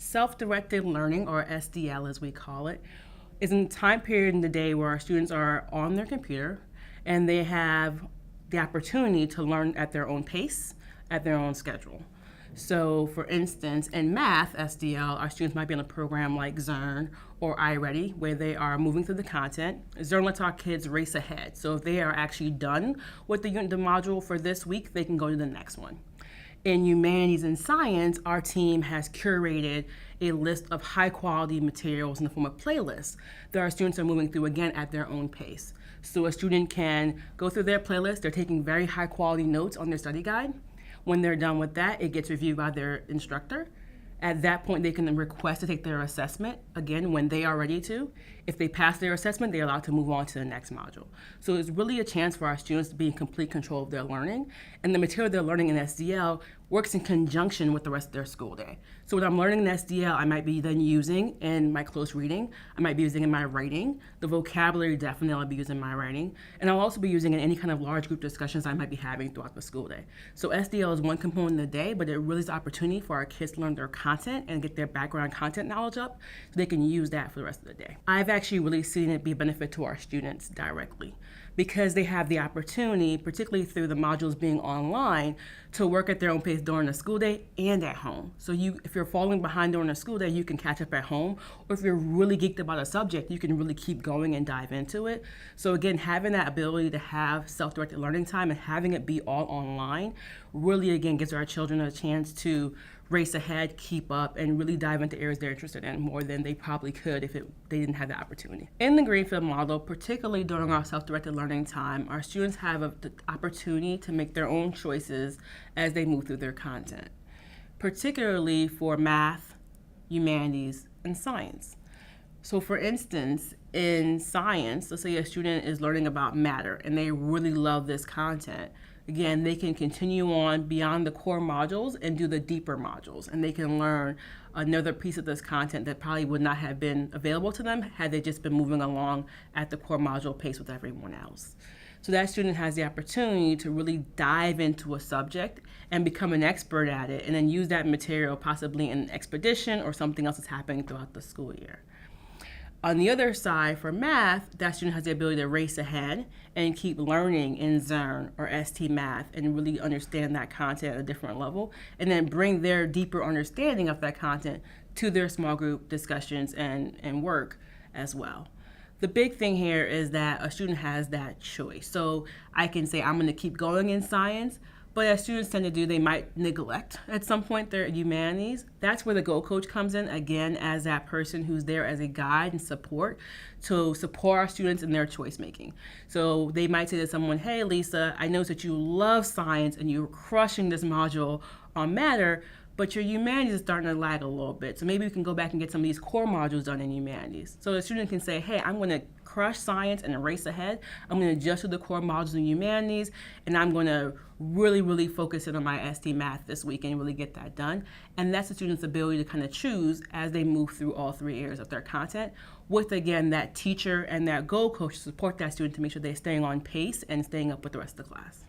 Self-directed learning, or SDL as we call it, is a time period in the day where our students are on their computer and they have the opportunity to learn at their own pace, at their own schedule. So for instance, in math, SDL, our students might be on a program like Zern or iReady, where they are moving through the content. Zern lets our kids race ahead. So if they are actually done with the module for this week, they can go to the next one. In humanities and science, our team has curated a list of high quality materials in the form of playlists that our students are moving through, again, at their own pace. So a student can go through their playlist, they're taking very high quality notes on their study guide. When they're done with that, it gets reviewed by their instructor. At that point, they can request to take their assessment, again, when they are ready to. If they pass their assessment, they're allowed to move on to the next module. So it's really a chance for our students to be in complete control of their learning. And the material they're learning in SDL works in conjunction with the rest of their school day. So what I'm learning in SDL, I might be then using in my close reading. I might be using in my writing. The vocabulary, definitely I'll be using in my writing. And I'll also be using in any kind of large group discussions I might be having throughout the school day. So SDL is one component of the day, but it really is an opportunity for our kids to learn their content and get their background content knowledge up so they can use that for the rest of the day. I've actually really seen it be a benefit to our students directly because they have the opportunity, particularly through the modules being online, to work at their own pace during the school day and at home. So if you're falling behind during the school day, you can catch up at home. Or if you're really geeked about a subject, you can really keep going and dive into it. So again, having that ability to have self-directed learning time and having it be all online really, again, gives our children a chance to race ahead, keep up, and really dive into areas they're interested in more than they probably could if they didn't have the opportunity. In the Greenfield model, particularly during our self-directed learning time, our students have the opportunity to make their own choices as they move through their content, particularly for math, humanities, and science. So for instance, in science, let's say a student is learning about matter and they really love this content. Again, they can continue on beyond the core modules and do the deeper modules, and they can learn another piece of this content that probably would not have been available to them had they just been moving along at the core module pace with everyone else. So that student has the opportunity to really dive into a subject and become an expert at it, and then use that material possibly in an expedition or something else that's happening throughout the school year. On the other side, for math, that student has the ability to race ahead and keep learning in Zern or ST Math and really understand that content at a different level, and then bring their deeper understanding of that content to their small group discussions and work as well. The big thing here is that a student has that choice. So I can say I'm going to keep going in science, but as students tend to do, they might neglect at some point their humanities. That's where the Go Coach comes in, again, as that person who's there as a guide and support to support our students in their choice making. So they might say to someone, hey, Lisa, I know that you love science and you're crushing this module on matter, but your humanities is starting to lag a little bit. So maybe we can go back and get some of these core modules done in humanities. So the student can say, hey, I'm going to crush science and race ahead. I'm going to adjust to the core modules in humanities, and I'm going to really focus in on my ST Math this week and really get that done. And that's the student's ability to kind of choose as they move through all three areas of their content with, again, that teacher and that Go Coach to support that student to make sure they're staying on pace and staying up with the rest of the class.